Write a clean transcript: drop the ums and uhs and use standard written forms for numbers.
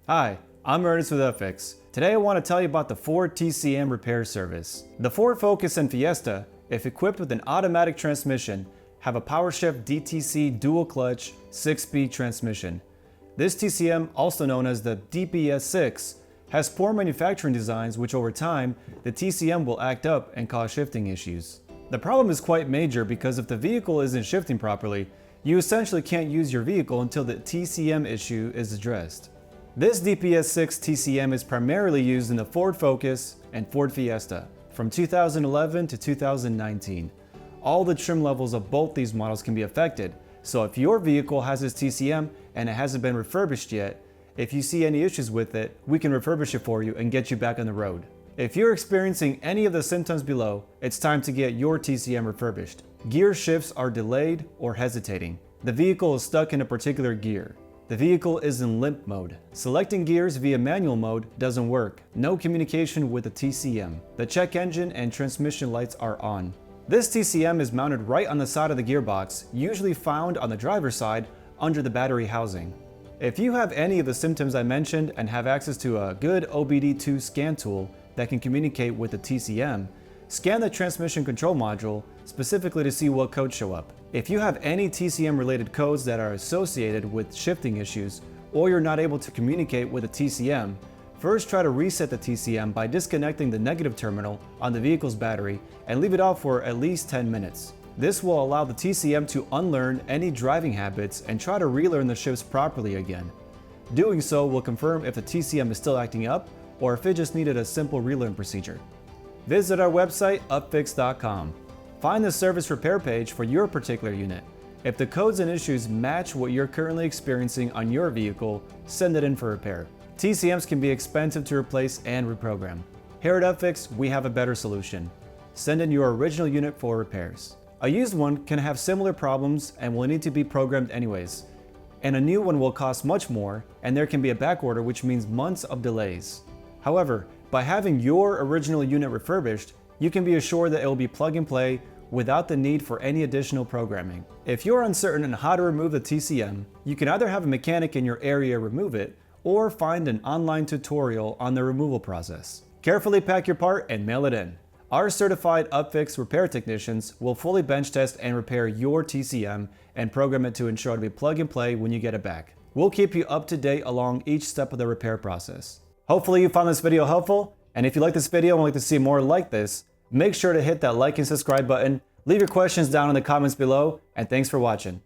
Hi, I'm Ernest with UpFix. Today I want to tell you about the Ford TCM repair service. The Ford Focus and Fiesta, if equipped with an automatic transmission, have a PowerShift DTC dual clutch 6-speed transmission. This TCM, also known as the DPS6, has poor manufacturing designs which over time, the TCM will act up and cause shifting issues. The problem is quite major because if the vehicle isn't shifting properly, you essentially can't use your vehicle until the TCM issue is addressed. This DPS6 TCM is primarily used in the Ford Focus and Ford Fiesta from 2011 to 2019. All the trim levels of both these models can be affected, so if your vehicle has this TCM and it hasn't been refurbished yet, if you see any issues with it, we can refurbish it for you and get you back on the road. If you're experiencing any of the symptoms below, it's time to get your TCM refurbished. Gear shifts are delayed or hesitating. The vehicle is stuck in a particular gear. The vehicle is in limp mode. Selecting gears via manual mode doesn't work. No communication with the TCM. The check engine and transmission lights are on. This TCM is mounted right on the side of the gearbox, usually found on the driver's side under the battery housing. If you have any of the symptoms I mentioned and have access to a good OBD2 scan tool that can communicate with the TCM, scan the transmission control module specifically to see what codes show up. If you have any TCM related codes that are associated with shifting issues or you're not able to communicate with the TCM, first try to reset the TCM by disconnecting the negative terminal on the vehicle's battery and leave it off for at least 10 minutes. This will allow the TCM to unlearn any driving habits and try to relearn the shifts properly again. Doing so will confirm if the TCM is still acting up or if it just needed a simple relearn procedure. Visit our website, UpFix.com. Find the service repair page for your particular unit. If the codes and issues match what you're currently experiencing on your vehicle, send it in for repair. TCMs can be expensive to replace and reprogram. Here at UpFix, we have a better solution. Send in your original unit for repairs. A used one can have similar problems and will need to be programmed anyways. And a new one will cost much more, and there can be a back order, which means months of delays. However, by having your original unit refurbished, you can be assured that it will be plug and play without the need for any additional programming. If you're uncertain on how to remove the TCM, you can either have a mechanic in your area remove it, or find an online tutorial on the removal process. Carefully pack your part and mail it in. Our certified UpFix repair technicians will fully bench test and repair your TCM and program it to ensure to be plug and play when you get it back. We'll keep you up to date along each step of the repair process. Hopefully you found this video helpful, and if you like this video and would like to see more like this, make sure to hit that like and subscribe button, leave your questions down in the comments below, and thanks for watching.